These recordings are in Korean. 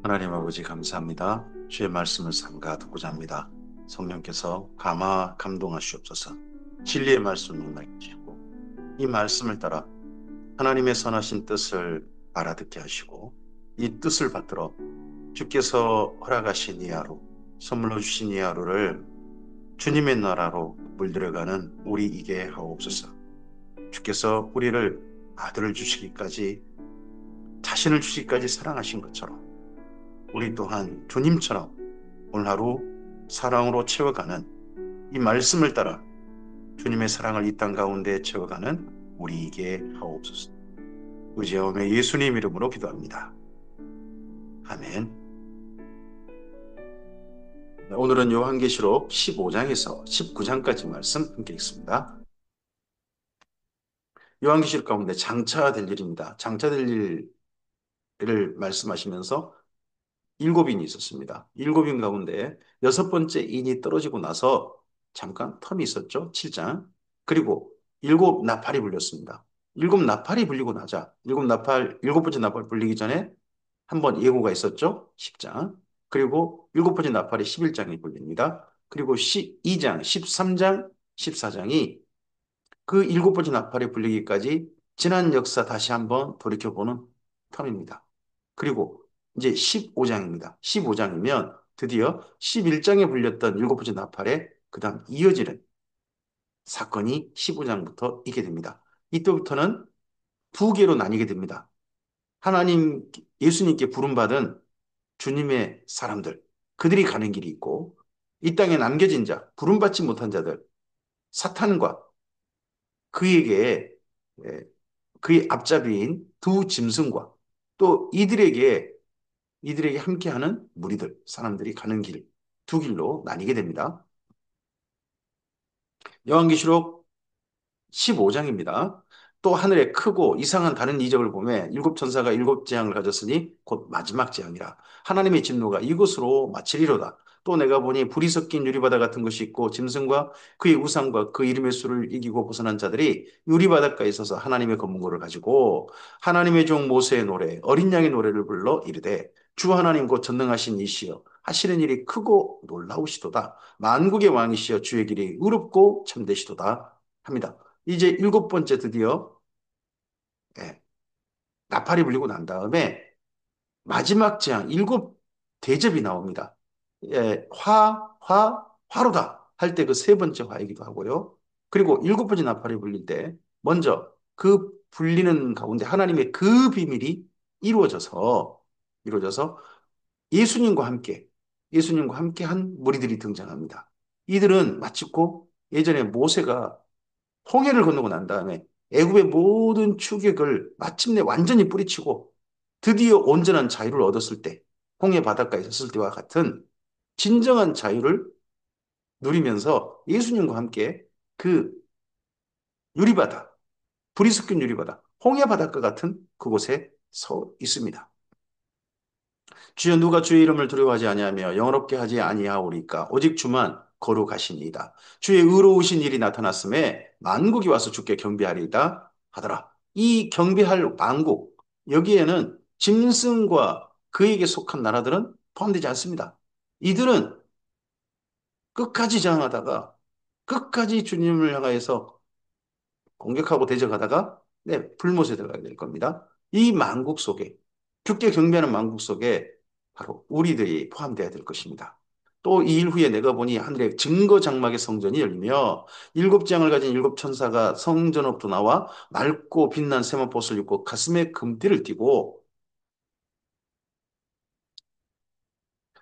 하나님 아버지 감사합니다. 주의 말씀을 삼가 듣고자 합니다. 성령께서 감동하시옵소서. 진리의 말씀을 논하게 하시고 이 말씀을 따라 하나님의 선하신 뜻을 알아듣게 하시고 이 뜻을 받들어 주께서 허락하신 이 하루, 선물로 주신 이 하루를 주님의 나라로 물들여가는 우리이게 하옵소서. 주께서 우리를 아들을 주시기까지 자신을 주시기까지 사랑하신 것처럼 우리 또한 주님처럼 오늘 하루 사랑으로 채워가는 이 말씀을 따라 주님의 사랑을 이 땅 가운데 채워가는 우리에게 하옵소서. 의지하오며 예수님 이름으로 기도합니다. 아멘. 네, 오늘은 요한계시록 15장에서 19장까지 말씀 함께 읽습니다. 요한계시록 가운데 장차될 일입니다. 장차될 일을 말씀하시면서 일곱 인이 있었습니다. 일곱 인 가운데 여섯 번째 인이 떨어지고 나서 잠깐 텀이 있었죠. 7장. 그리고 일곱 나팔이 불렸습니다. 일곱 나팔이 불리고 나자 일곱 번째 나팔 불리기 전에 한 번 예고가 있었죠. 10장. 그리고 일곱 번째 나팔이 11장이 불립니다. 그리고 12장, 13장, 14장이 그 일곱 번째 나팔이 불리기까지 지난 역사 다시 한번 돌이켜보는 텀입니다. 그리고 이제 15장입니다. 15장이면 드디어 11장에 불렸던 일곱 번째 나팔에 그 다음 이어지는 사건이 15장부터 있게 됩니다. 이때부터는 두 개로 나뉘게 됩니다. 하나님, 예수님께 부름받은 주님의 사람들, 그들이 가는 길이 있고, 이 땅에 남겨진 자, 부름받지 못한 자들, 사탄과 그에게 예, 그의 앞잡이인 두 짐승과 또 이들에게 함께하는 무리들, 사람들이 가는 길, 두 길로 나뉘게 됩니다. 요한계시록 15장입니다. 또 하늘에 크고 이상한 다른 이적을 보매 일곱 천사가 일곱 재앙을 가졌으니 곧 마지막 재앙이라. 하나님의 진노가 이곳으로 마치리로다. 또 내가 보니 불이 섞인 유리바다 같은 것이 있고 짐승과 그의 우상과 그 이름의 수를 이기고 벗어난 자들이 유리바닷가에 있어서 하나님의 검문고를 가지고 하나님의 종 모세의 노래 어린 양의 노래를 불러 이르되 주 하나님 곧 전능하신 이시여 하시는 일이 크고 놀라우시도다. 만국의 왕이시여 주의 길이 의롭고 참되시도다 합니다. 이제 일곱 번째 드디어 예, 나팔이 불리고 난 다음에 마지막 재앙 일곱 대접이 나옵니다. 화로다 할 때 그 세 번째 화이기도 하고요. 그리고 일곱 번째 나팔이 불릴 때 먼저 그 불리는 가운데 하나님의 그 비밀이 이루어져서 예수님과 함께 예수님과 함께 한 무리들이 등장합니다. 이들은 마치고 예전에 모세가 홍해를 건너고 난 다음에 애굽의 모든 추격을 마침내 완전히 뿌리치고 드디어 온전한 자유를 얻었을 때, 홍해 바닷가에 있었을 때와 같은 진정한 자유를 누리면서 예수님과 함께 그 유리바다, 불이 섞인 유리바다, 홍해 바닷가 같은 그곳에 서 있습니다. 주여 누가 주의 이름을 두려워하지 아니하며 영어롭게 하지 아니하오리까 오직 주만 거룩하시니이다. 주의 의로우신 일이 나타났음에 만국이 와서 주께 경배하리이다 하더라. 이 경배할 만국 여기에는 짐승과 그에게 속한 나라들은 포함되지 않습니다. 이들은 끝까지 저항하다가 끝까지 주님을 향하여서 공격하고 대적하다가 불못에 들어가게 될 겁니다. 이 만국 속에 주께 경배하는 만국 속에 바로 우리들이 포함되어야 될 것입니다. 또 이 일 후에 내가 보니 하늘에 증거 장막의 성전이 열리며 일곱 장을 가진 일곱 천사가 성전으로부터 나와 맑고 빛난 세마포옷을 입고 가슴에 금띠를 띠고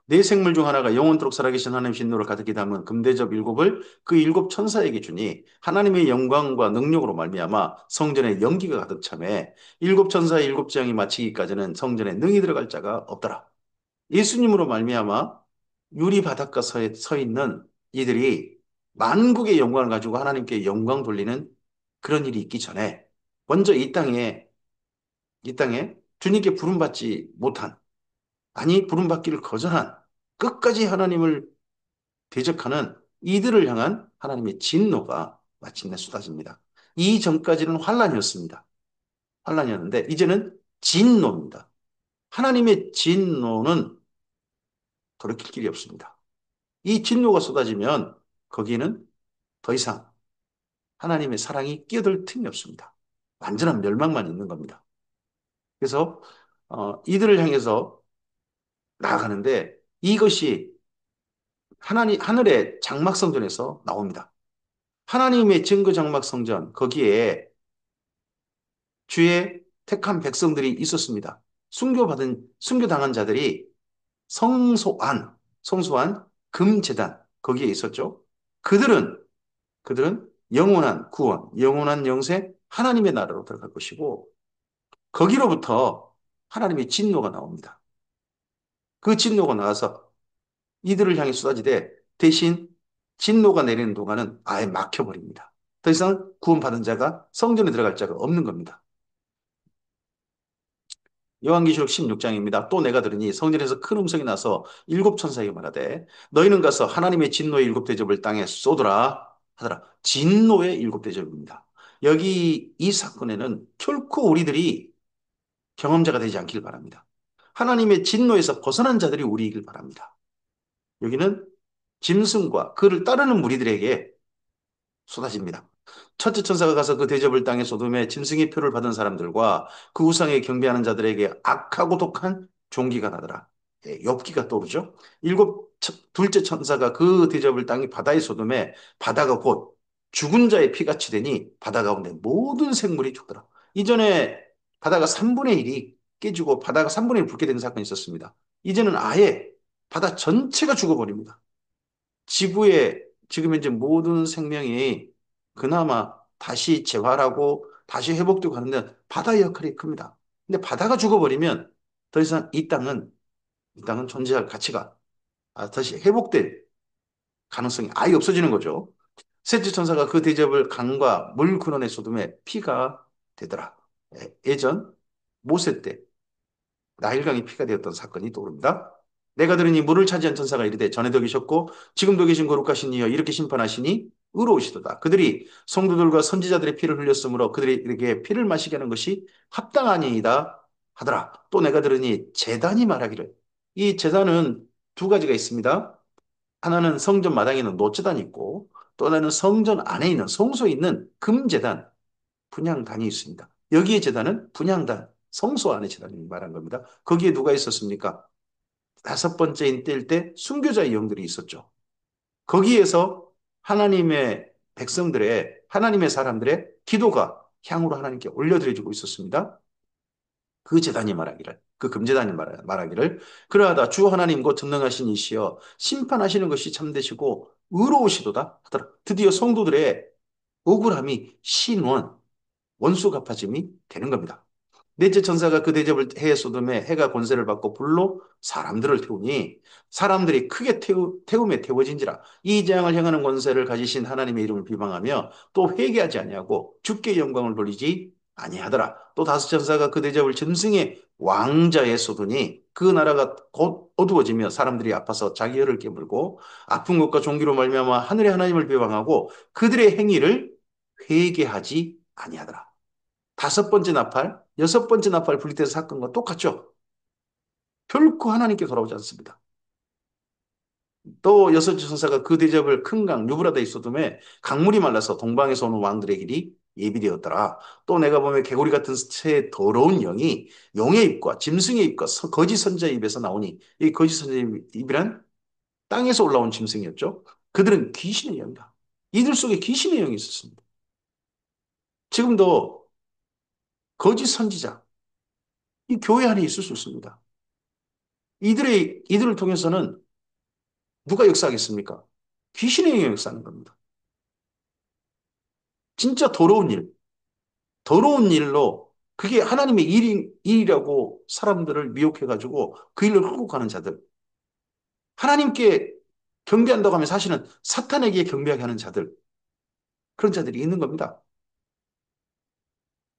네 생물 중 하나가 영원토록 살아계신 하나님 신노를 가득히 담은 금대접 일곱을 그 일곱 천사에게 주니 하나님의 영광과 능력으로 말미암아 성전에 연기가 가득 차매 일곱 천사의 일곱 재앙이 마치기까지는 성전에 능히 들어갈 자가 없더라. 예수님으로 말미암아 유리 바닷가 서 있는 이들이 만국의 영광을 가지고 하나님께 영광 돌리는 그런 일이 있기 전에 먼저 이 땅에 주님께 부름받지 못한 아니 부름받기를 거절한 끝까지 하나님을 대적하는 이들을 향한 하나님의 진노가 마침내 쏟아집니다. 이 전까지는 환란이었습니다. 환란이었는데 이제는 진노입니다. 하나님의 진노는 돌이킬 길이 없습니다. 이 진노가 쏟아지면 거기는 더 이상 하나님의 사랑이 끼어들 틈이 없습니다. 완전한 멸망만 있는 겁니다. 그래서 이들을 향해서 나아가는데 이것이 하늘의 장막성전에서 나옵니다. 하나님의 증거 장막성전 거기에 주의 택한 백성들이 있었습니다. 순교당한 자들이 성소한 금제단 거기에 있었죠. 그들은 그들은 영원한 구원, 영원한 영생, 하나님의 나라로 들어갈 것이고 거기로부터 하나님의 진노가 나옵니다. 그 진노가 나와서 이들을 향해 쏟아지되 대신 진노가 내리는 동안은 아예 막혀버립니다. 더 이상 구원받은 자가 성전에 들어갈 자가 없는 겁니다. 요한계시록 16장입니다. 또 내가 들으니 성전에서 큰 음성이 나서 일곱 천사에게 말하되 너희는 가서 하나님의 진노의 일곱 대접을 땅에 쏟으라 하더라. 진노의 일곱 대접입니다. 여기 이 사건에는 결코 우리들이 경험자가 되지 않길 바랍니다. 하나님의 진노에서 벗어난 자들이 우리이길 바랍니다. 여기는 짐승과 그를 따르는 무리들에게 쏟아집니다. 첫째 천사가 가서 그 대접을 땅에 쏟음에 짐승의 표를 받은 사람들과 그 우상에 경배하는 자들에게 악하고 독한 종기가 나더라. 예, 엽기가 떠오르죠. 둘째 천사가 그 대접을 땅에 바다에 쏟음에 바다가 곧 죽은 자의 피같이 되니 바다 가운데 모든 생물이 죽더라. 이전에 바다가 3분의 1이 깨지고 바다가 3분의 1 붓게 되는 사건이 있었습니다. 이제는 아예 바다 전체가 죽어버립니다. 지구에 지금 현재 모든 생명이 그나마 다시 재활하고 다시 회복되고 하는데 바다의 역할이 큽니다. 근데 바다가 죽어버리면 더 이상 이 땅은 존재할 가치가 다시 회복될 가능성이 아예 없어지는 거죠. 셋째 천사가 그 대접을 강과 물 근원에 쏟음에 피가 되더라. 예전 모세 때 나일강이 피가 되었던 사건이 떠오릅니다. 내가 들으니 물을 차지한 천사가 이르되 전에도 계셨고 지금도 계신 거룩하신 이여 이렇게 심판하시니 의로우시도다. 그들이 성도들과 선지자들의 피를 흘렸으므로 그들에게 피를 마시게 하는 것이 합당하니이다 하더라. 또 내가 들으니 제단이 말하기를 이 제단은 두 가지가 있습니다. 하나는 성전 마당에 있는 노제단이 있고 또 하나는 성전 안에 있는 성소에 있는 금제단 분향단이 있습니다. 여기에 제단은 분향단, 성소 안의 제단이 말한 겁니다. 거기에 누가 있었습니까? 다섯 번째인 때일 때 순교자의 영들이 있었죠. 거기에서 하나님의 백성들의, 하나님의 사람들의 기도가 향으로 하나님께 올려드려지고 있었습니다. 그 제단이 말하기를, 그 금제단이 말하기를, 그러하다 주 하나님 곧 전능하신 이시여 심판하시는 것이 참되시고 의로우시도다 하더라. 드디어 성도들의 억울함이 신원, 원수 갚아짐이 되는 겁니다. 넷째 천사가 그 대접을 해에 쏟음에 해가 권세를 받고 불로 사람들을 태우니 사람들이 크게 태움에 태워진지라 이 재앙을 행하는 권세를 가지신 하나님의 이름을 비방하며 또 회개하지 아니하고 주께 영광을 돌리지 아니하더라. 또 다섯 천사가 그 대접을 짐승의 왕자에 쏟으니 그 나라가 곧 어두워지며 사람들이 아파서 자기 혀를 깨물고 아픈 것과 종기로 말미암아 하늘의 하나님을 비방하고 그들의 행위를 회개하지 아니하더라. 다섯 번째 나팔, 여섯 번째 나팔 분리된 사건과 똑같죠. 결코 하나님께 돌아오지 않습니다. 또 여섯 천사가 그 대접을 큰 강 유브라데 있어둠에 강물이 말라서 동방에서 오는 왕들의 길이 예비되었더라. 또 내가 보면 개구리 같은 새 더러운 영이 용의 입과 짐승의 입과 거짓 선자의 입에서 나오니 이 거짓 선자의 입이란 땅에서 올라온 짐승이었죠. 그들은 귀신의 영이다. 이들 속에 귀신의 영이 있었습니다. 지금도 거짓 선지자 이 교회 안에 있을 수 있습니다. 이들을 통해서는 누가 역사하겠습니까? 귀신의 영이 역사하는 겁니다. 진짜 더러운 일로 그게 하나님의 일이라고 사람들을 미혹해가지고 그 일을 끌고 가는 자들. 하나님께 경배한다고 하면 사실은 사탄에게 경배하게 하는 자들. 그런 자들이 있는 겁니다.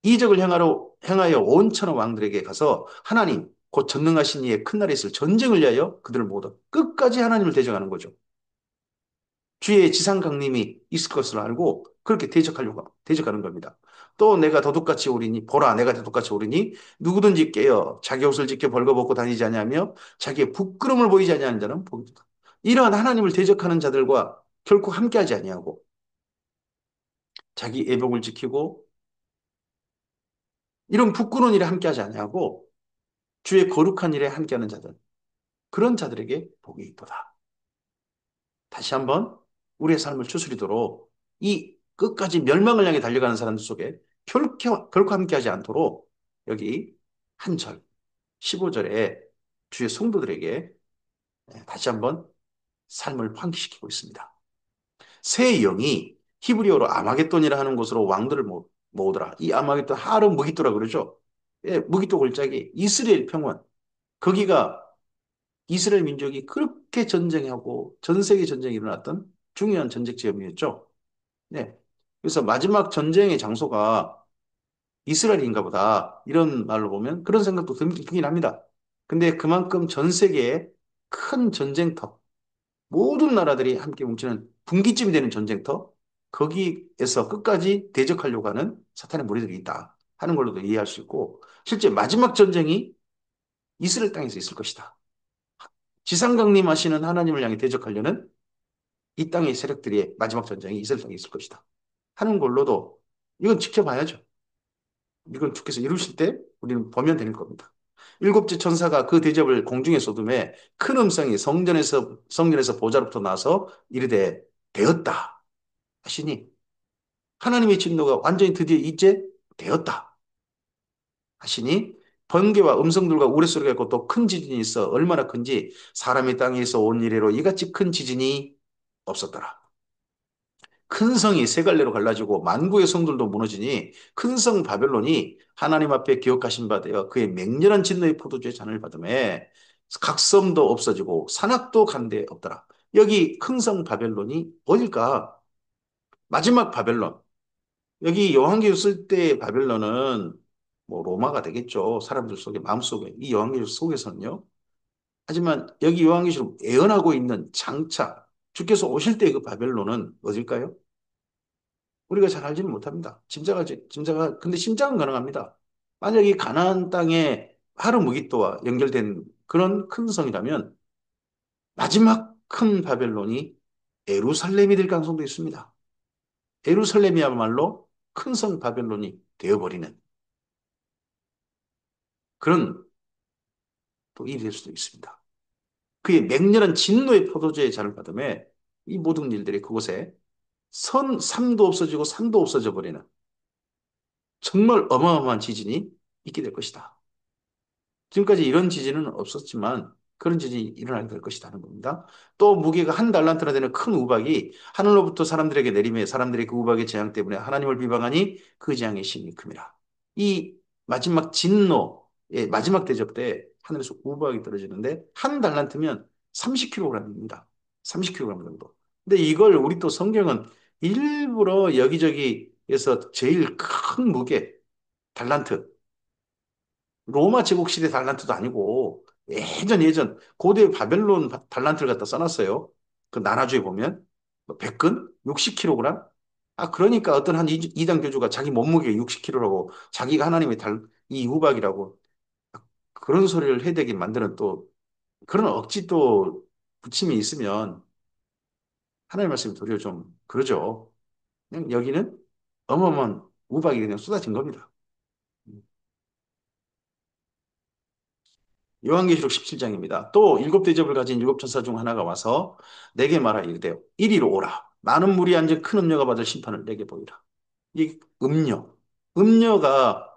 이적을 행하여 온천한 왕들에게 가서 하나님, 곧 전능하신 이의 큰 날에 있을 전쟁을 위하여 그들을 모두 끝까지 하나님을 대적하는 거죠. 주의 지상 강림이 있을 것을 알고 그렇게 대적하는 겁니다. 또 내가 도둑같이 오리니 보라 내가 도둑같이 오리니 누구든지 깨어 자기 옷을 지켜 벌거벗고 다니지 아니하며 자기의 부끄러움을 보이지 아니하는 자는 복이 있다. 이러한 하나님을 대적하는 자들과 결코 함께하지 아니하고 자기 애복을 지키고 이런 부끄러운 일에 함께하지 아니하고 주의 거룩한 일에 함께하는 자들 그런 자들에게 복이 있도다. 다시 한번 우리의 삶을 추스리도록 이 끝까지 멸망을 향해 달려가는 사람들 속에 결코 함께하지 않도록 여기 한 절, 15절에 주의 성도들에게 다시 한번 삶을 환기시키고 있습니다. 새 영이 히브리어로 아마겟돈이라 하는 곳으로 왕들을 모으더라. 이 아마겟돈 하름 무기또라 그러죠. 예, 무기또 골짜기 이스라엘 평원 거기가 이스라엘 민족이 그렇게 전쟁하고 전 세계 전쟁이 일어났던 중요한 전쟁 지역이었죠. 네. 그래서 마지막 전쟁의 장소가 이스라엘인가 보다. 이런 말로 보면 그런 생각도 들긴 합니다. 근데 그만큼 전 세계에 큰 전쟁터, 모든 나라들이 함께 뭉치는 분기점이 되는 전쟁터, 거기에서 끝까지 대적하려고 하는 사탄의 무리들이 있다 하는 걸로도 이해할 수 있고, 실제 마지막 전쟁이 이스라엘 땅에서 있을 것이다. 지상강림하시는 하나님을 향해 대적하려는 이 땅의 세력들의 마지막 전쟁이 이스라엘 땅에 있을 것이다 하는 걸로도 이건 지켜봐야죠. 이건 주께서 이루실 때 우리는 보면 되는 겁니다. 일곱째 천사가 그 대접을 공중에 쏟음에 큰 음성이 성전에서 보좌로부터 나서 이르되 되었다 하시니 하나님의 진노가 완전히 드디어 이제 되었다 하시니 번개와 음성들과 우레소리가 있고 또 큰 지진이 있어 얼마나 큰지 사람의 땅에서 온 이래로 이같이 큰 지진이 없었더라. 큰 성이 세 갈래로 갈라지고 만구의 성들도 무너지니 큰 성 바벨론이 하나님 앞에 기억하신 바 되어 그의 맹렬한 진노의 포도주의 잔을 받음에 각 섬도 없어지고 산악도 간데 없더라. 여기 큰 성 바벨론이 어딜까? 마지막 바벨론. 여기 요한계시록 쓸 때 바벨론은 뭐 로마가 되겠죠. 사람들 속에 마음속에 이 요한계시록 속에서는요. 하지만 여기 요한계시록 예언하고 있는 장차 주께서 오실 때 그 바벨론은 어딜까요? 우리가 잘 알지는 못합니다. 근데 짐작은 가능합니다. 만약 이 가나안 땅에 하루 무기또와 연결된 그런 큰 성이라면 마지막 큰 바벨론이 예루살렘이 될 가능성도 있습니다. 예루살렘이야말로 큰 성 바벨론이 되어버리는 그런 또 일이 될 수도 있습니다. 그의 맹렬한 진노의 포도주의 잔을 받음에 이 모든 일들이 그곳에 산도 없어지고 산도 없어져 버리는 정말 어마어마한 지진이 있게 될 것이다. 지금까지 이런 지진은 없었지만 그런 지진이 일어나게 될 것이라는 겁니다. 또 무게가 한 달란트나 되는 큰 우박이 하늘로부터 사람들에게 내림에 사람들이 그 우박의 재앙 때문에 하나님을 비방하니 그 재앙의 심이 큼이라. 이 마지막 진노의 마지막 대접 때 하늘에서 우박이 떨어지는데 한 달란트면 30kg입니다. 30kg 정도. 근데 이걸 우리 또 성경은 일부러 여기저기에서 제일 큰 무게 달란트 로마 제국 시대 달란트도 아니고 예전 고대 바벨론 달란트를 갖다 써놨어요. 그 나라주에 보면 뭐 백근 60kg. 아 그러니까 어떤 한 이단 교주가 자기 몸무게 60kg라고 자기가 하나님의 이 우박이라고 그런 소리를 해대게 만드는 또 그런 억지 또 부침이 있으면 하나님 말씀이 도리어 좀 그러죠. 그냥 여기는 어마어마한 우박이 그냥 쏟아진 겁니다. 요한계시록 17장입니다. 또 일곱 대접을 가진 일곱 천사 중 하나가 와서 내게 말하 이르되 이리로 오라. 많은 물이 앉은 큰 음녀가 받을 심판을 내게 보이라. 이 음녀. 음녀가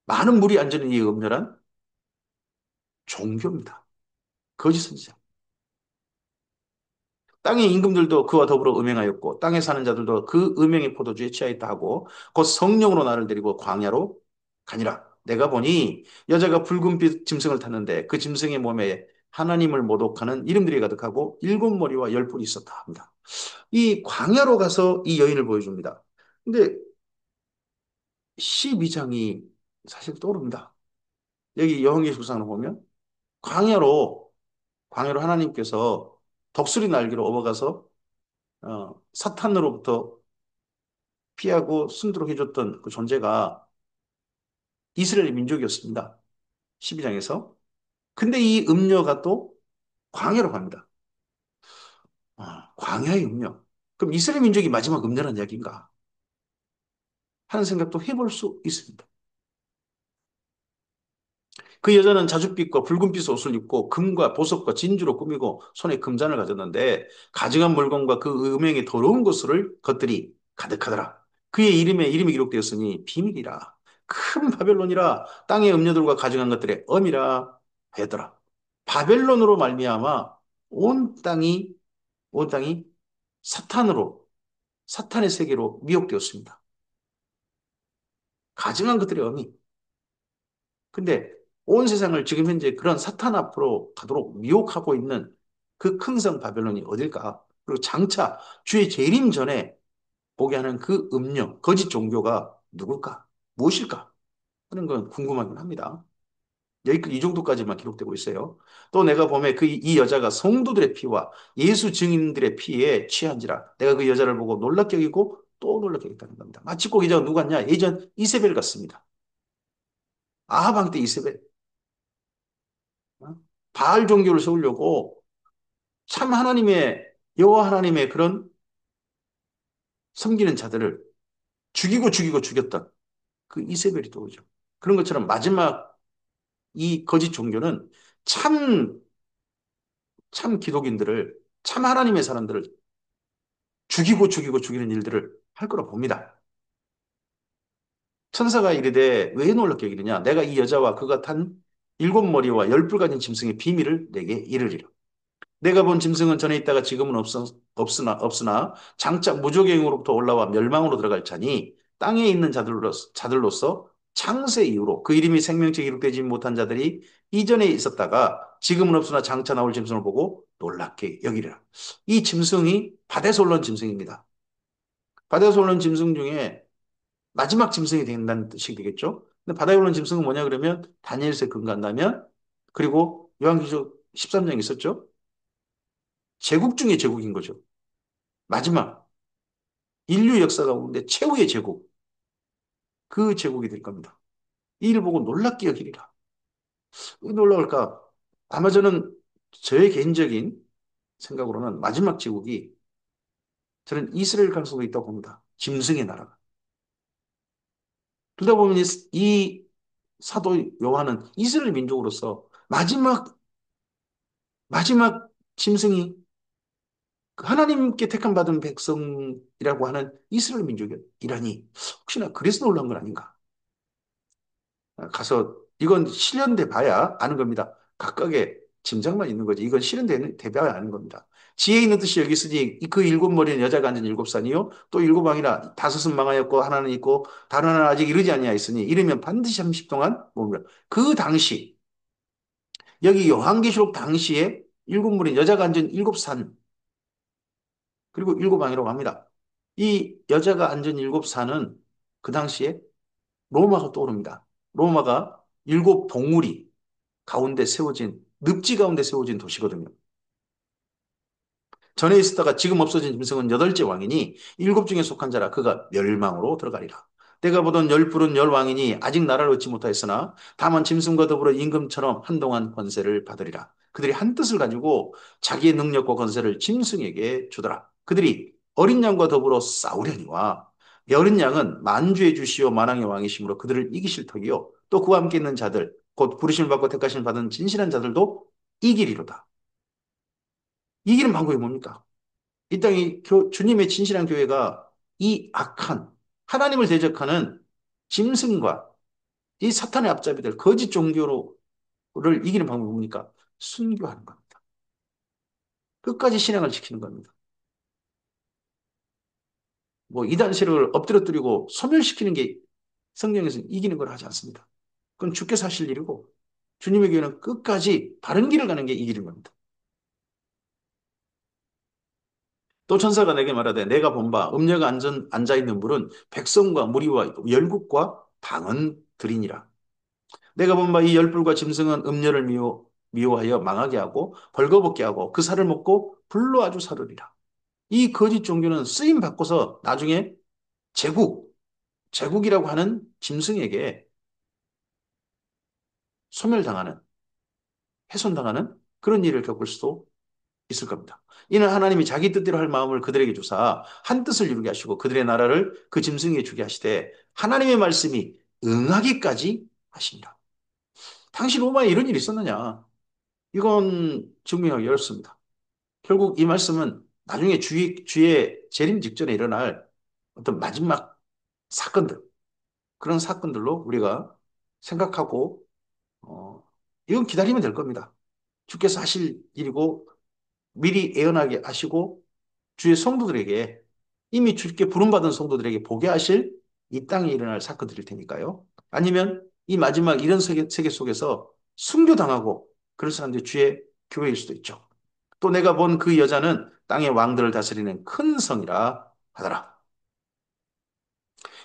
많은 물이 앉는 이 음녀란 종교입니다. 거짓 선지자. 땅의 임금들도 그와 더불어 음행하였고 땅에 사는 자들도 그 음행의 포도주에 취하였다 하고 곧 성령으로 나를 데리고 광야로 가니라. 내가 보니 여자가 붉은빛 짐승을 탔는데 그 짐승의 몸에 하나님을 모독하는 이름들이 가득하고 일곱 머리와 열 뿔이 있었다 합니다. 이 광야로 가서 이 여인을 보여줍니다. 근데 12장이 사실 떠오릅니다. 여기 여호수아를 보면 광야로 하나님께서 독수리 날개로 업어가서 사탄으로부터 피하고 숨도록 해줬던 그 존재가 이스라엘 민족이었습니다. 12장에서. 근데 이 음녀가 또 광야로 갑니다. 광야의 음녀. 그럼 이스라엘 민족이 마지막 음녀란 이야기인가? 하는 생각도 해볼 수 있습니다. 그 여자는 자줏빛과 붉은빛 옷을 입고 금과 보석과 진주로 꾸미고 손에 금잔을 가졌는데 가증한 물건과 그 음행의 더러운 것들이 가득하더라. 그의 이름이 기록되었으니 비밀이라. 큰 바벨론이라 땅의 음료들과 가증한 것들의 엄이라 하였더라. 바벨론으로 말미암아 온 땅이 온 땅이 사탄으로 사탄의 세계로 미혹되었습니다. 가증한 것들의 엄이. 근데 온 세상을 지금 현재 그런 사탄 앞으로 가도록 미혹하고 있는 그 큰 성 바벨론이 어딜까? 그리고 장차 주의 재림 전에 보게 하는 그 음료, 거짓 종교가 누굴까? 무엇일까? 하는 건 궁금하긴 합니다. 여기 이 정도까지만 기록되고 있어요. 또 내가 보면 이 여자가 성도들의 피와 예수 증인들의 피에 취한지라 내가 그 여자를 보고 놀랍게 여기고 또 놀랍게 여겼다는 겁니다. 마치 꼭 이 여자가 누구 같냐? 예전 이세벨 같습니다. 아합 왕 때 이세벨. 어? 바알 종교를 세우려고 참 하나님의 여호와 하나님의 그런 섬기는 자들을 죽이고 죽였던 그 이세벨이 떠오르죠. 그런 것처럼 마지막 이 거짓 종교는 참, 참 기독인들을, 참 하나님의 사람들을 죽이고 죽이는 일들을 할 거라 봅니다. 천사가 이르되 왜 놀랍게 여기느냐? 내가 이 여자와 그가 탄 일곱 머리와 열 뿔 가진 짐승의 비밀을 내게 이르리라. 내가 본 짐승은 전에 있다가 지금은 없으나 장차 무조갱으로부터 올라와 멸망으로 들어갈 자니 땅에 있는 자들로서 창세 이후로 그 이름이 생명책에 기록되지 못한 자들이 이전에 있었다가 지금은 없으나 장차 나올 짐승을 보고 놀랍게 여기리라. 이 짐승이 바다에서 올라온 짐승입니다. 바다에서 올라온 짐승 중에 마지막 짐승이 된다는 뜻이 되겠죠. 근데 바다에 올라온 짐승은 뭐냐 그러면 다니엘서에 근거한다면 그리고 요한계시록 13장 있었죠. 제국 중에 제국인 거죠. 마지막 인류 역사 가운데 최후의 제국, 그 제국이 될 겁니다. 이 일을 보고 놀랍게 여기리라. 왜 놀라울까? 아마 저는 저의 개인적인 생각으로는 마지막 제국이 저는 이스라엘 가능성도 있다고 봅니다. 짐승의 나라가. 그러다 보면 이 사도 요한은 이스라엘 민족으로서 마지막 짐승이 그 하나님께 택함 받은 백성이라고 하는 이스라엘 민족이라니 혹시나 그래서 놀란 건 아닌가? 가서 이건 실현돼 봐야 아는 겁니다. 각각의 짐작만 있는 거지. 이건 실현돼 봐야 아는 겁니다. 지혜 있는 뜻이 여기 있으니 그 일곱 머리는 여자가 앉은 일곱 산이요. 또 일곱 왕이라 다섯은 망하였고 하나는 있고 다른 하나는 아직 이르지 아니하였으니 이르면 반드시 30 동안 머무라. 그 당시 여기 요한계시록 당시에 일곱 머리 여자가 앉은 일곱 산 그리고 일곱 왕이라고 합니다. 이 여자가 앉은 일곱 산은 그 당시에 로마가 떠오릅니다. 로마가 일곱 봉우리 가운데 세워진 늪지 가운데 세워진 도시거든요. 전에 있었다가 지금 없어진 짐승은 여덟째 왕이니 일곱 중에 속한 자라 그가 멸망으로 들어가리라. 내가 보던 열 뿔은 열 왕이니 아직 나라를 얻지 못하였으나 다만 짐승과 더불어 임금처럼 한동안 권세를 받으리라. 그들이 한 뜻을 가지고 자기의 능력과 권세를 짐승에게 주더라. 그들이 어린 양과 더불어 싸우려니와 이 어린 양은 만주의 주시오 만왕의 왕이시므로 그들을 이기실 터이요 또 그와 함께 있는 자들 곧 부르심을 받고 택하심을 받은 진실한 자들도 이기리로다. 이기는 방법이 뭡니까? 이 땅이 주님의 진실한 교회가 이 악한 하나님을 대적하는 짐승과 이 사탄의 앞잡이들 거짓 종교를 이기는 방법이 뭡니까? 순교하는 겁니다. 끝까지 신앙을 지키는 겁니다. 뭐 이단 세력을 엎드려뜨리고 소멸시키는 게 성경에서는 이기는 걸 하지 않습니다. 그건 주께서 하실 일이고 주님의 교회는 끝까지 바른 길을 가는 게 이기는 겁니다. 또 천사가 내게 말하되 내가 본 바 음녀가 앉아 있는 물은 백성과 무리와 열국과 방언들이니라. 내가 본 바 이 열불과 짐승은 음녀를 미워하여 망하게 하고 벌거벗게 하고 그 살을 먹고 불로 아주 사르리라. 이 거짓 종교는 쓰임 바꿔서 나중에 제국, 제국이라고 하는 짐승에게 소멸당하는, 훼손당하는 그런 일을 겪을 수도 있을 겁니다. 이는 하나님이 자기 뜻대로 할 마음을 그들에게 주사 한 뜻을 이루게 하시고 그들의 나라를 그 짐승에게 주게 하시되 하나님의 말씀이 응하기까지 하십니다. 당시 로마에 이런 일이 있었느냐? 이건 증명하기 어렵습니다. 결국 이 말씀은 나중에 주의 재림 직전에 일어날 어떤 마지막 사건들, 그런 사건들로 우리가 생각하고, 어, 이건 기다리면 될 겁니다. 주께서 하실 일이고 미리 예언하게 하시고 주의 성도들에게 이미 주께 부름받은 성도들에게 보게 하실 이 땅에 일어날 사건들일 테니까요. 아니면 이 마지막 이런 세계 속에서 순교당하고 그런 사람들이 주의 교회일 수도 있죠. 또 내가 본 그 여자는 땅의 왕들을 다스리는 큰 성이라 하더라.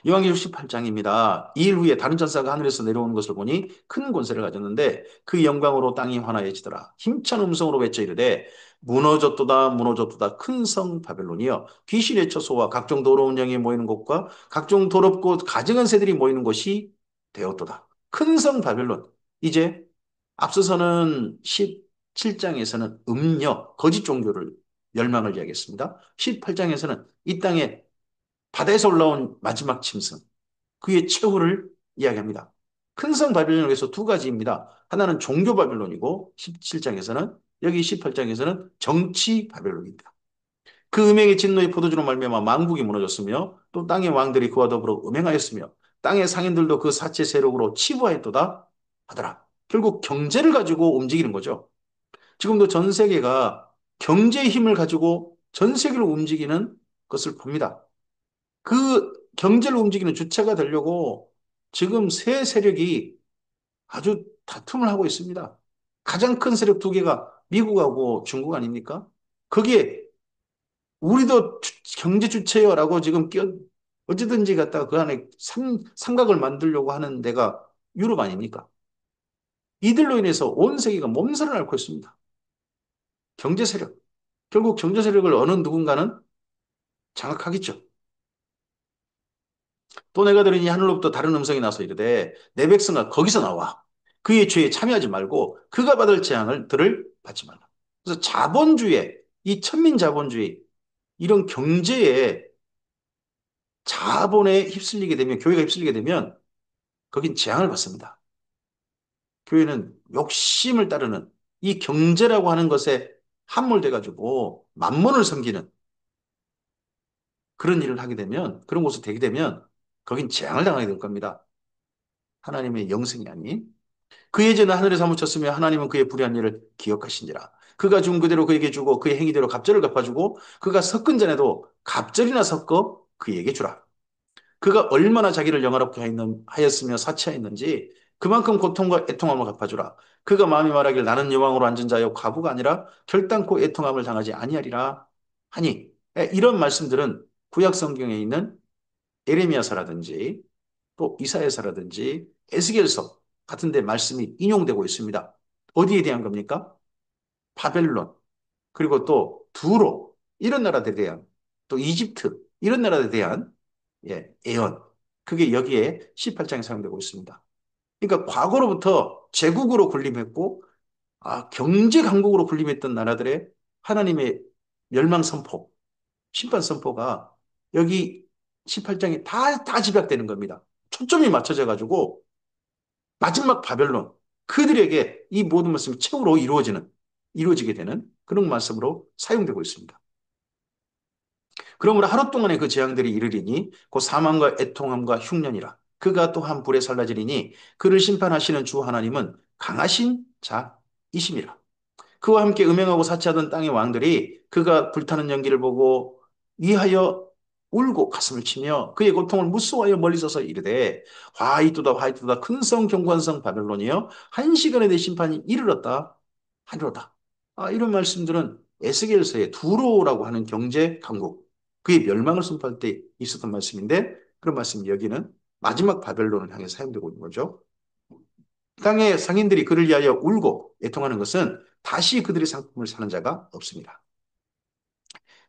요한계시록 18장입니다. 2일 후에 다른 천사가 하늘에서 내려오는 것을 보니 큰 권세를 가졌는데 그 영광으로 땅이 환하여지더라. 힘찬 음성으로 외쳐 이르되 무너졌도다 무너졌도다 큰 성 바벨론이여 귀신의 처소와 각종 더러운 영이 모이는 곳과 각종 더럽고 가증한 새들이 모이는 곳이 되었도다. 큰 성 바벨론. 이제 앞서서는 17장에서는 음녀, 거짓 종교를 멸망을 이야기했습니다. 18장에서는 이 땅에 바다에서 올라온 마지막 짐승, 그의 최후를 이야기합니다. 큰 성 바빌론을 위해서 두 가지입니다. 하나는 종교 바빌론이고 17장에서는 여기 18장에서는 정치 바빌론입니다. 그 음행의 진노의 포도주로 말미암아 만국이 무너졌으며 또 땅의 왕들이 그와 더불어 음행하였으며 땅의 상인들도 그 사체 세력으로 치부하였도다 하더라. 결국 경제를 가지고 움직이는 거죠. 지금도 전 세계가 경제의 힘을 가지고 전 세계를 움직이는 것을 봅니다. 그 경제를 움직이는 주체가 되려고 지금 세 세력이 아주 다툼을 하고 있습니다. 가장 큰 세력 두 개가 미국하고 중국 아닙니까? 거기에 우리도 경제 주체요라고 지금 어찌든지 갖다가 그 안에 삼각을 만들려고 하는 데가 유럽 아닙니까? 이들로 인해서 온 세계가 몸살을 앓고 있습니다. 경제 세력. 결국 경제 세력을 어느 누군가는 장악하겠죠. 또 내가 들으니 하늘로부터 다른 음성이 나서 이르되 내 백성아 거기서 나와 그의 죄에 참여하지 말고 그가 받을 재앙을 들을 받지 말라. 그래서 자본주의, 이 천민 자본주의 이런 경제에 자본에 휩쓸리게 되면 교회가 휩쓸리게 되면 거긴 재앙을 받습니다. 교회는 욕심을 따르는 이 경제라고 하는 것에 함몰돼 가지고 만몬을 섬기는 그런 일을 하게 되면 그런 곳에 되게 되면 거긴 재앙을 당하게 될 겁니다. 하나님의 영생이 아닌 그의 죄는 하늘에 사무쳤으며 하나님은 그의 불의한 일을 기억하신지라. 그가 준 그대로 그에게 주고 그의 행위대로 갑절을 갚아주고 그가 섞은 전에도 갑절이나 섞어 그에게 주라. 그가 얼마나 자기를 영화롭게 하였으며 사치하였는지 그만큼 고통과 애통함을 갚아주라. 그가 마음이 말하길 나는 여왕으로 앉은 자여 과부가 아니라 결단코 애통함을 당하지 아니하리라 하니 이런 말씀들은 구약 성경에 있는 에레미야서라든지 또 이사야서라든지 에스겔서 같은 데 말씀이 인용되고 있습니다. 어디에 대한 겁니까? 바벨론, 그리고 또 두로, 이런 나라들에 대한, 또 이집트, 이런 나라들에 대한 예언. 그게 여기에 18장에 사용되고 있습니다. 그러니까 과거로부터 제국으로 군림했고, 경제 강국으로 군림했던 나라들의 하나님의 멸망 선포, 심판 선포가 여기 18장에 다 집약되는 겁니다. 초점이 맞춰져 가지고 마지막 바벨론 그들에게 이 모든 말씀이 최후로 이루어지게 되는 그런 말씀으로 사용되고 있습니다. 그러므로 하루 동안에 그 재앙들이 이르리니 곧 사망과 애통함과 흉년이라 그가 또한 불에 살라지리니 그를 심판하시는 주 하나님은 강하신 자이심이라. 그와 함께 음행하고 사치하던 땅의 왕들이 그가 불타는 연기를 보고 위하여 울고 가슴을 치며 그의 고통을 무수하여 멀리서서 이르되 화이도다 화이도다 큰 성 경관성 바벨론이여 한 시간에 내 심판이 이르렀다 하리로다. 이런 말씀들은 에스겔서의 두로라고 하는 경제 강국 그의 멸망을 선포할 때 있었던 말씀인데 그런 말씀이 여기는 마지막 바벨론을 향해 사용되고 있는 거죠. 땅의 상인들이 그를 위하여 울고 애통하는 것은 다시 그들의 상품을 사는 자가 없습니다.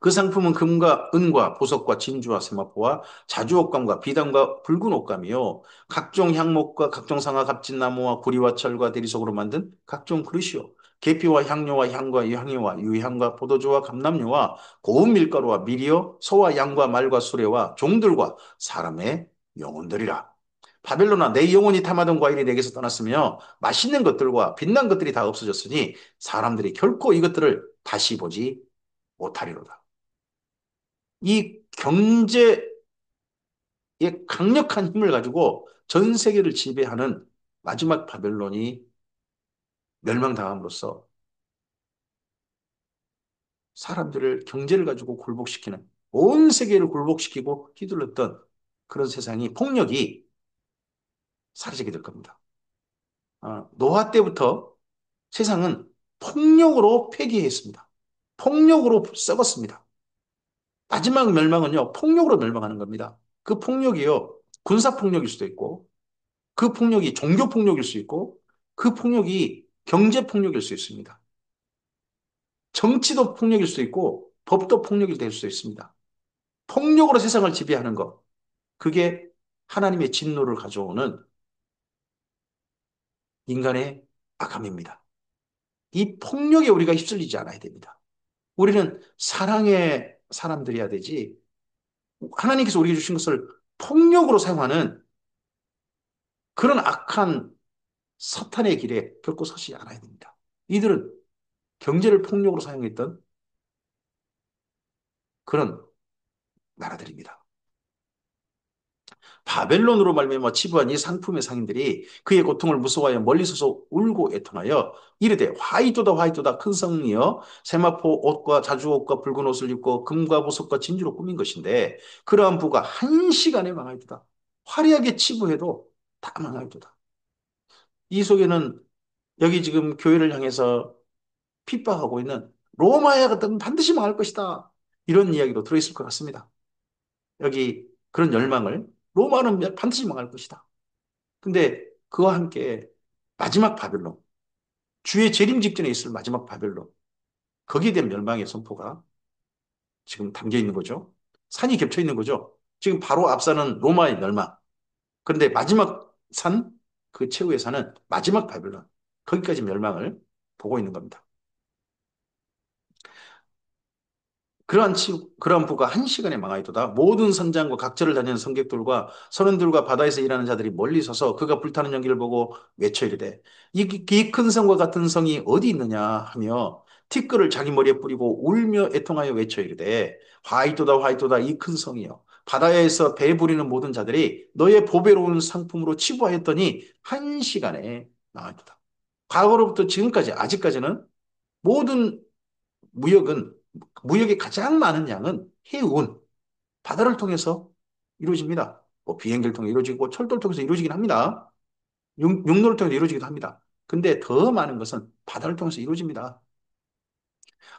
그 상품은 금과 은과 보석과 진주와 세마포와 자주옥감과 비단과 붉은 옷감이요. 각종 향목과 각종 상아 갑진나무와 구리와 철과 대리석으로 만든 각종 그릇이요. 계피와 향료와 향과 향유와 유향과 포도주와 감람류와 고운 밀가루와 밀이요. 소와 양과 말과 수레와 종들과 사람의 영혼들이라. 바벨론아, 내 영혼이 탐하던 과일이 내게서 떠났으며 맛있는 것들과 빛난 것들이 다 없어졌으니 사람들이 결코 이것들을 다시 보지 못하리로다. 이 경제의 강력한 힘을 가지고 전 세계를 지배하는 마지막 바벨론이 멸망당함으로써 사람들을 경제를 가지고 굴복시키는 온 세계를 굴복시키고 휘둘렀던 그런 세상이 폭력이 사라지게 될 겁니다. 노아 때부터 세상은 폭력으로 폐기했습니다. 폭력으로 썩었습니다. 마지막 멸망은요, 폭력으로 멸망하는 겁니다. 그 폭력이요, 군사폭력일 수도 있고, 그 폭력이 종교폭력일 수 있고, 그 폭력이 경제폭력일 수 있습니다. 정치도 폭력일 수 있고, 법도 폭력이 될 수 있습니다. 폭력으로 세상을 지배하는 것, 그게 하나님의 진노를 가져오는 인간의 악함입니다. 이 폭력에 우리가 휩쓸리지 않아야 됩니다. 우리는 사랑의 사람들이어야 되지, 하나님께서 우리에게 주신 것을 폭력으로 사용하는 그런 악한 사탄의 길에 결코 서지 않아야 됩니다. 이들은 경제를 폭력으로 사용했던 그런 나라들입니다. 바벨론으로 말미암아 치부한 이 상품의 상인들이 그의 고통을 무서워하여 멀리 서서 울고 애통하여 이르되 화이토다 화이토다 큰 성이여 세마포 옷과 자주옷과 붉은 옷을 입고 금과 보석과 진주로 꾸민 것인데 그러한 부가 한 시간에 망하였도다. 화려하게 치부해도 다 망하였도다. 이 속에는 여기 지금 교회를 향해서 핍박하고 있는 로마의 같은 반드시 망할 것이다. 이런 이야기도 들어있을 것 같습니다. 여기 그런 열망을 로마는 반드시 망할 것이다. 근데 그와 함께 마지막 바벨론, 주의 재림 직전에 있을 마지막 바벨론, 거기에 대한 멸망의 선포가 지금 담겨 있는 거죠. 산이 겹쳐 있는 거죠. 지금 바로 앞산은 로마의 멸망. 그런데 마지막 산, 그 최후의 산은 마지막 바벨론. 거기까지 멸망을 보고 있는 겁니다. 그러한 부가 한 시간에 망하이도다. 모든 선장과 각처를 다니는 성객들과 선원들과 바다에서 일하는 자들이 멀리 서서 그가 불타는 연기를 보고 외쳐 이르되 이 큰 성과 같은 성이 어디 있느냐 하며 티끌을 자기 머리에 뿌리고 울며 애통하여 외쳐 이르되 화이도다 화이도다 이 큰 성이여 바다에서 배 부리는 모든 자들이 너의 보배로운 상품으로 치부하였더니 한 시간에 망하이도다. 과거로부터 지금까지 아직까지는 모든 무역의 가장 많은 양은 해운, 바다를 통해서 이루어집니다. 뭐 비행기를 통해 이루어지고 철도를 통해서 이루어지긴 합니다. 육로를 통해서 이루어지기도 합니다. 근데 더 많은 것은 바다를 통해서 이루어집니다.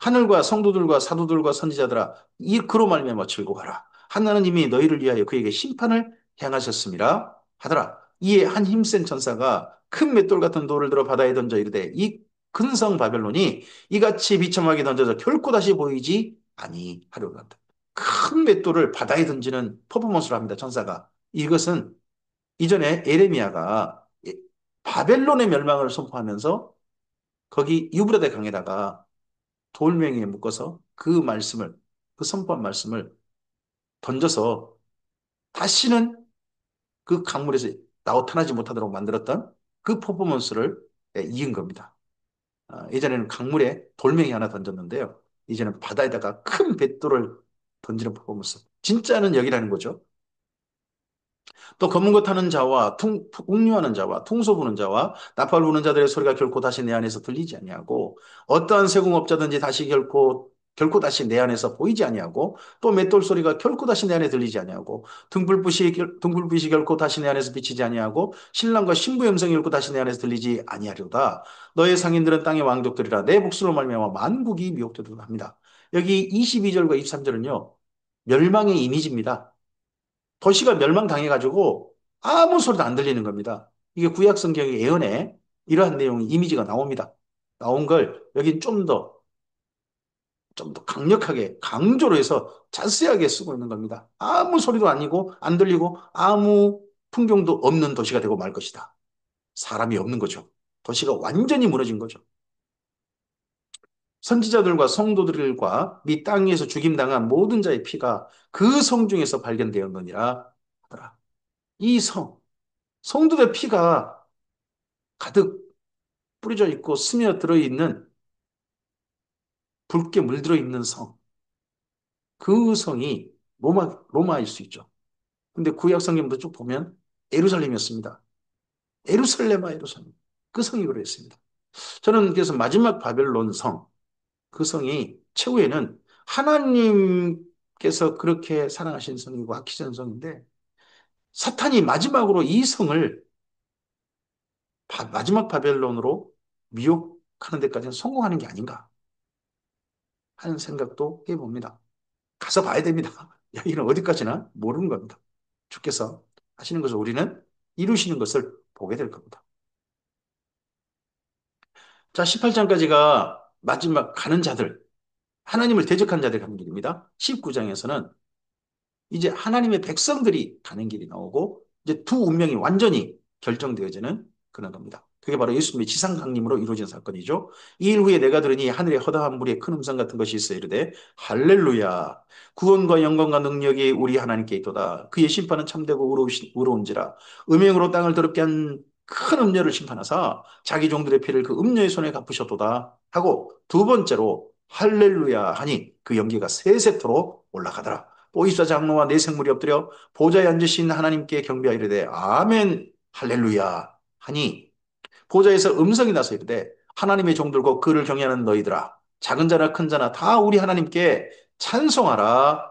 하늘과 성도들과 사도들과 선지자들아 이 그로 말미암아 즐거워하라. 하나는 이미 너희를 위하여 그에게 심판을 행하셨음이라 하더라. 이에 한 힘센 천사가 큰 맷돌 같은 돌을 들어 바다에 던져 이르되 이 근성 바벨론이 이같이 비참하게 던져서 결코 다시 보이지 아니하려고 한다. 큰 맷돌을 바다에 던지는 퍼포먼스를 합니다. 천사가. 이것은 이전에 에레미야가 바벨론의 멸망을 선포하면서 거기 유브라데 강에다가 돌멩이에 묶어서 그 말씀을, 그 선포한 말씀을 던져서 다시는 그 강물에서 나타나지 못하도록 만들었던 그 퍼포먼스를 이은 겁니다. 예전에는 강물에 돌멩이 하나 던졌는데요. 이제는 바다에다가 큰 뱃돌을 던지는 퍼포먼스. 진짜는 여기라는 거죠. 또 검은 것 타는 자와 웅류하는 자와 퉁소 부는 자와 나팔 부는 자들의 소리가 결코 다시 내 안에서 들리지 아니하고 어떠한 세공업자든지 다시 결코 다시 내 안에서 보이지 아니하고 또 맷돌 소리가 결코 다시 내 안에 들리지 아니하고 등불빛이 결코 다시 내 안에서 비치지 아니하고 신랑과 신부의 음성이 결코 다시 내 안에서 들리지 아니하려다 너의 상인들은 땅의 왕족들이라 내 목소리로 말미암아 만국이 미혹되도록 합니다. 여기 22절과 23절은요 멸망의 이미지입니다. 도시가 멸망당해가지고 아무 소리도 안 들리는 겁니다. 이게 구약 성경의 예언에 이러한 내용 이미지가 나옵니다. 나온 걸 여긴 좀 더 좀 더 강력하게 강조로 해서 자세하게 쓰고 있는 겁니다. 아무 소리도 아니고 안 들리고 아무 풍경도 없는 도시가 되고 말 것이다. 사람이 없는 거죠. 도시가 완전히 무너진 거죠. 선지자들과 성도들과 미 땅 위에서 죽임당한 모든 자의 피가 그 성 중에서 발견되었느니라 하더라. 이 성, 성도들의 피가 가득 뿌려져 있고 스며들어 있는 붉게 물들어 있는 성, 그 성이 로마일 수 있죠. 근데 구약 성경도 쭉 보면 예루살렘이었습니다. 예루살렘아 예루살렘. 그 성이 그랬습니다. 저는 그래서 마지막 바벨론 성, 그 성이 최후에는 하나님께서 그렇게 사랑하신 성이고 아끼신 성인데 사탄이 마지막으로 이 성을 마지막 바벨론으로 미혹하는 데까지는 성공하는 게 아닌가 하는 생각도 해봅니다. 가서 봐야 됩니다. 여기는 어디까지나 모르는 겁니다. 주께서 하시는 것을 우리는 이루시는 것을 보게 될 겁니다. 자, 18장까지가 마지막 가는 자들, 하나님을 대적한 자들 가는 길입니다. 19장에서는 이제 하나님의 백성들이 가는 길이 나오고 이제 두 운명이 완전히 결정되어지는 그런 겁니다. 그게 바로 예수님의 지상 강림으로 이루어진 사건이죠. 이 일 후에 내가 들으니 하늘에 허다한 무리의 큰 음성 같은 것이 있어 이르되 할렐루야 구원과 영광과 능력이 우리 하나님께 있도다. 그의 심판은 참되고 의로운지라 음행으로 땅을 더럽게 한 큰 음녀를 심판하사 자기 종들의 피를 그 음녀의 손에 갚으셨도다 하고 두 번째로 할렐루야 하니 그 연기가 세세토로 올라가더라. 보이사 장로와 내 생물이 엎드려 보좌에 앉으신 하나님께 경배하이르되 아멘 할렐루야 하니 보좌에서 음성이 나서 이르되 하나님의 종들과 그를 경외하는 너희들아 작은 자나 큰 자나 다 우리 하나님께 찬송하라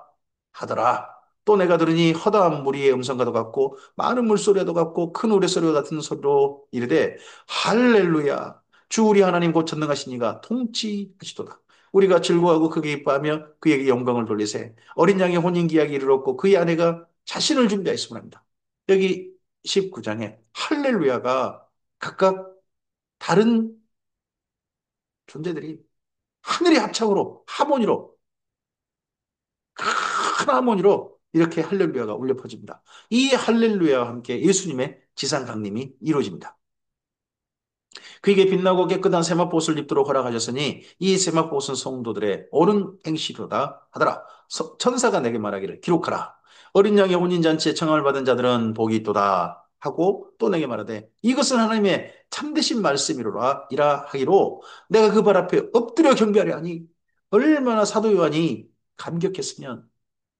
하더라. 또 내가 들으니 허다한 무리의 음성과도 같고 많은 물소리와도 같고 큰 우레소리와 같은 소리로 이르되 할렐루야 주 우리 하나님 곧 전능하신 이가 통치하시도다. 우리가 즐거워하고 크게 기뻐하며 그에게 영광을 돌리세. 어린 양의 혼인기약이 이르렀고 그의 아내가 자신을 준비하였으면 합니다. 여기 19장에 할렐루야가 각각 다른 존재들이 하늘의 합창으로 하모니로 큰 하모니로 이렇게 할렐루야가 울려 퍼집니다. 이 할렐루야와 함께 예수님의 지상 강림이 이루어집니다. 그에게 빛나고 깨끗한 세마포옷을 입도록 허락하셨으니 이 세마포옷은 성도들의 옳은 행실이로다 하더라. 천사가 내게 말하기를 기록하라. 어린 양의 혼인잔치에 청함을 받은 자들은 복이 있도다 하고 또 내게 말하되 이것은 하나님의 참되신 말씀이로라 이라 하기로 내가 그 발 앞에 엎드려 경배하려 하니 얼마나 사도 요한이 감격했으면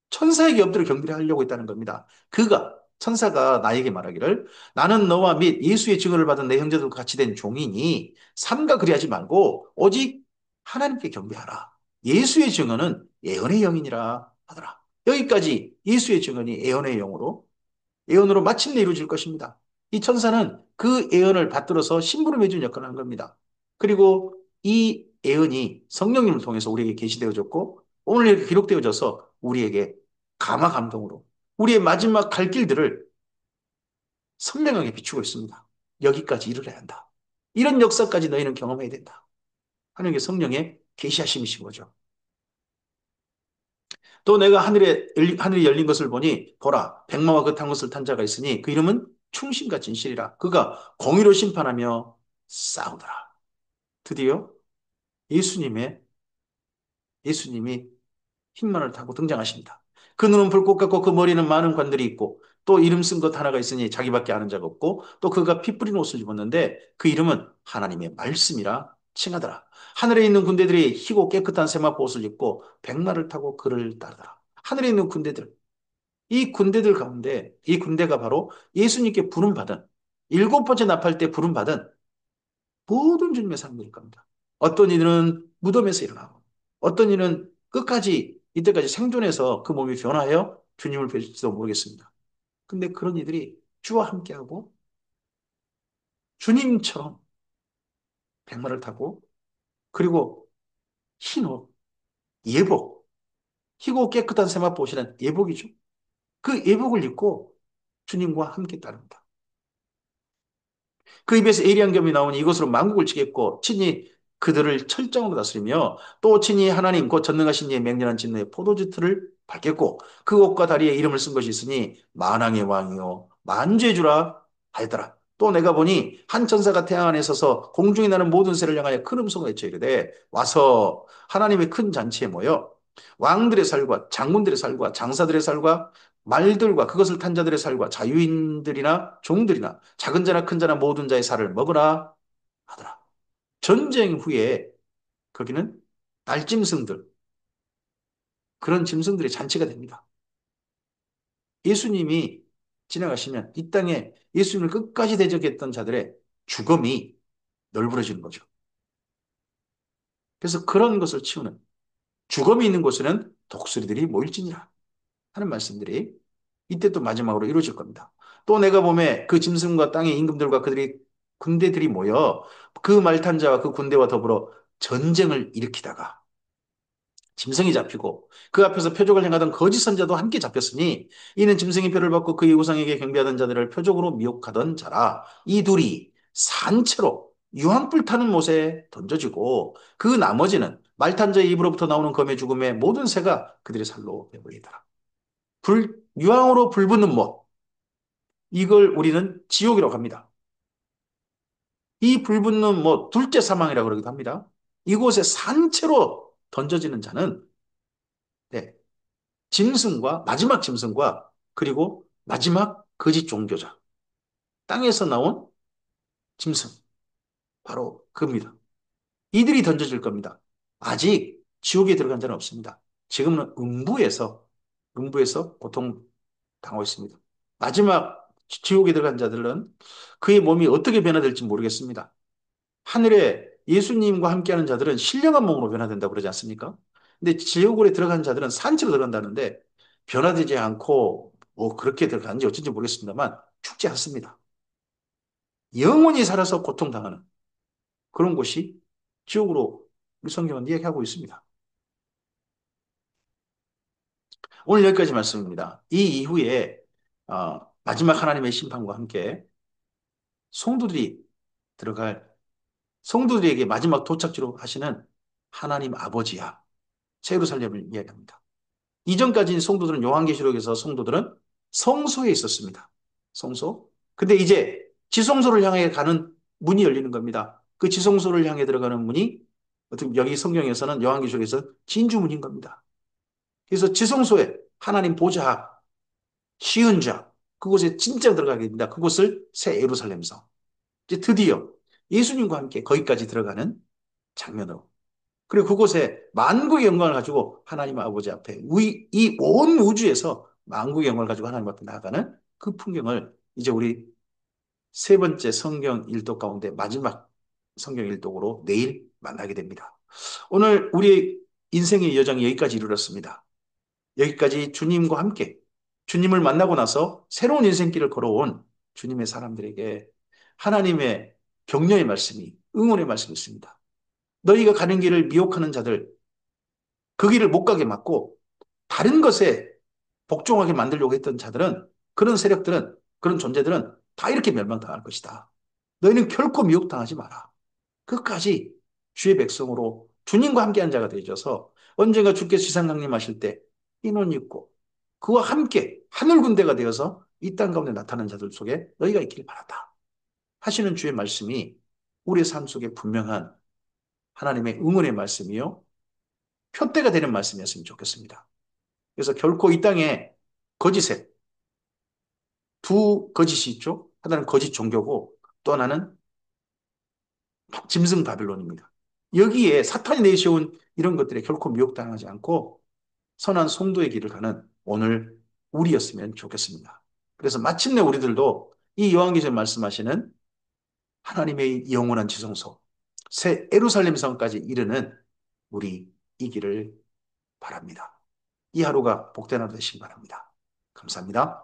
천사에게 엎드려 경배를 하려고 했다는 겁니다. 천사가 나에게 말하기를 나는 너와 및 예수의 증언을 받은 내 형제들과 같이 된 종이니 삼가 그리하지 말고 오직 하나님께 경배하라. 예수의 증언은 예언의 영이니라 하더라. 여기까지 예수의 증언이 예언으로 마침내 이루어질 것입니다. 이 천사는 그 예언을 받들어서 심부름 해준 역할을 한 겁니다. 그리고 이 예언이 성령님을 통해서 우리에게 계시되어졌고 오늘 이렇게 기록되어져서 우리에게 감화 감동으로 우리의 마지막 갈 길들을 선명하게 비추고 있습니다. 여기까지 이르러야 한다. 이런 역사까지 너희는 경험해야 된다. 하나님의 성령의 계시하심이신 거죠. 또 내가 하늘이 열린 것을 보니 보라 백마와 그 탄 것을 탄 자가 있으니 그 이름은 충신과 진실이라. 그가 공의로 심판하며 싸우더라. 드디어 예수님의 예수님이 흰만을 타고 등장하십니다. 그 눈은 불꽃 같고 그 머리는 많은 관들이 있고 또 이름 쓴 것 하나가 있으니 자기밖에 아는 자가 없고 또 그가 피 뿌린 옷을 입었는데 그 이름은 하나님의 말씀이라 칭하더라. 하늘에 있는 군대들이 희고 깨끗한 세마포 옷을 입고 백마를 타고 그를 따르더라. 하늘에 있는 군대들, 이 군대들 가운데 이 군대가 바로 예수님께 부름받은 일곱 번째 나팔 때 부름받은 모든 주님의 사람들일 겁니다. 어떤 이들은 무덤에서 일어나고 어떤 이는 끝까지 이때까지 생존해서 그 몸이 변화하여 주님을 뵐지도 모르겠습니다. 근데 그런 이들이 주와 함께하고 주님처럼 백마를 타고 그리고 흰 옷, 예복, 희고 깨끗한 세마포 옷이란 예복이죠. 그 예복을 입고 주님과 함께 따릅니다. 그 입에서 예리한 겸이 나오니 이것으로 만국을 치겠고 친히 그들을 철정으로 다스리며 또 친히 하나님 곧 전능하신 이의 맹렬한 진노의 포도주 틀을 밟겠고 그 옷과 다리에 이름을 쓴 것이 있으니 만왕의 왕이요 만주의 주라 하였더라. 또 내가 보니 한 천사가 태양 안에 서서 공중에 나는 모든 새를 향하여 큰 음성을 외쳐 이르되 와서 하나님의 큰 잔치에 모여 왕들의 살과 장군들의 살과 장사들의 살과 말들과 그것을 탄 자들의 살과 자유인들이나 종들이나 작은 자나 큰 자나 모든 자의 살을 먹으라 하더라. 전쟁 후에 거기는 날짐승들, 그런 짐승들의 잔치가 됩니다. 예수님이 지나가시면 이 땅에 예수님을 끝까지 대적했던 자들의 죽음이 널브러지는 거죠. 그래서 그런 것을 치우는 죽음이 있는 곳에는 독수리들이 모일지니라 하는 말씀들이 이때 또 마지막으로 이루어질 겁니다. 또 내가 보매 그 짐승과 땅의 임금들과 그들이 군대들이 모여 그 말탄자와 그 군대와 더불어 전쟁을 일으키다가 짐승이 잡히고 그 앞에서 표적을 행하던 거짓 선자도 함께 잡혔으니 이는 짐승이 표를 받고 그의 우상에게 경배하던 자들을 표적으로 미혹하던 자라. 이 둘이 산채로 유황불 타는 못에 던져지고 그 나머지는 말탄 자의 입으로부터 나오는 검의 죽음에 모든 새가 그들의 살로 되버리더라. 유황으로 불붙는 못, 이걸 우리는 지옥이라고 합니다. 이 불붙는 못, 둘째 사망이라고 그러기도 합니다. 이곳에 산채로 던져지는 자는 네, 짐승과 마지막 짐승과 그리고 마지막 거짓 종교자, 땅에서 나온 짐승, 바로 그입니다. 이들이 던져질 겁니다. 아직 지옥에 들어간 자는 없습니다. 지금은 음부에서 고통 당하고 있습니다. 마지막 지옥에 들어간 자들은 그의 몸이 어떻게 변화될지 모르겠습니다. 하늘에 예수님과 함께하는 자들은 신령한 몸으로 변화된다고 그러지 않습니까? 근데 지옥으로 들어간 자들은 산채로 들어간다는데 변화되지 않고 뭐 그렇게 들어가는지 어쩐지 모르겠습니다만 죽지 않습니다. 영원히 살아서 고통당하는 그런 곳이 지옥으로 우리 성경은 이야기하고 있습니다. 오늘 여기까지 말씀입니다. 이 이후에 마지막 하나님의 심판과 함께 성도들이 들어갈 성도들에게 마지막 도착지로 하시는 하나님 아버지야 새 예루살렘을 이야기합니다. 이전까지는 성도들은 요한계시록에서 성도들은 성소에 있었습니다. 성소. 근데 이제 지성소를 향해 가는 문이 열리는 겁니다. 그 지성소를 향해 들어가는 문이 어떻게 여기 성경에서는 요한계시록에서 진주문인 겁니다. 그래서 지성소에 하나님 보좌, 쉬은 자, 그곳에 진짜 들어가게 됩니다. 그곳을 새 예루살렘성. 이제 드디어 예수님과 함께 거기까지 들어가는 장면으로. 그리고 그곳에 만국의 영광을 가지고 하나님 아버지 앞에 이 온 우주에서 만국의 영광을 가지고 하나님 앞에 나아가는 그 풍경을 이제 우리 세 번째 성경 일독 가운데 마지막 성경 일독으로 내일 만나게 됩니다. 오늘 우리 인생의 여정이 여기까지 이르렀습니다. 여기까지 주님과 함께 주님을 만나고 나서 새로운 인생길을 걸어온 주님의 사람들에게 하나님의 격려의 말씀이 응원의 말씀이 있습니다. 너희가 가는 길을 미혹하는 자들 그 길을 못 가게 막고 다른 것에 복종하게 만들려고 했던 자들은 그런 세력들은 그런 존재들은 다 이렇게 멸망당할 것이다. 너희는 결코 미혹당하지 마라. 끝까지 주의 백성으로 주님과 함께한 자가 되어져서 언젠가 주께서 지상 강림하실 때 흰 옷 입고 그와 함께 하늘 군대가 되어서 이 땅 가운데 나타난 자들 속에 너희가 있기를 바란다. 하시는 주의 말씀이 우리의 삶 속에 분명한 하나님의 응원의 말씀이요. 표대가 되는 말씀이었으면 좋겠습니다. 그래서 결코 이 땅에 거짓에 두 거짓이 있죠. 하나는 거짓 종교고 또 하나는 짐승 바빌론입니다. 여기에 사탄이 내세운 이런 것들에 결코 미혹당하지 않고 선한 성도의 길을 가는 오늘 우리였으면 좋겠습니다. 그래서 마침내 우리들도 이 요한계시록 말씀하시는 하나님의 영원한 지성소, 새 예루살렘 성까지 이르는 우리 이 길을 바랍니다. 이 하루가 복된 하루 되시기 바랍니다. 감사합니다.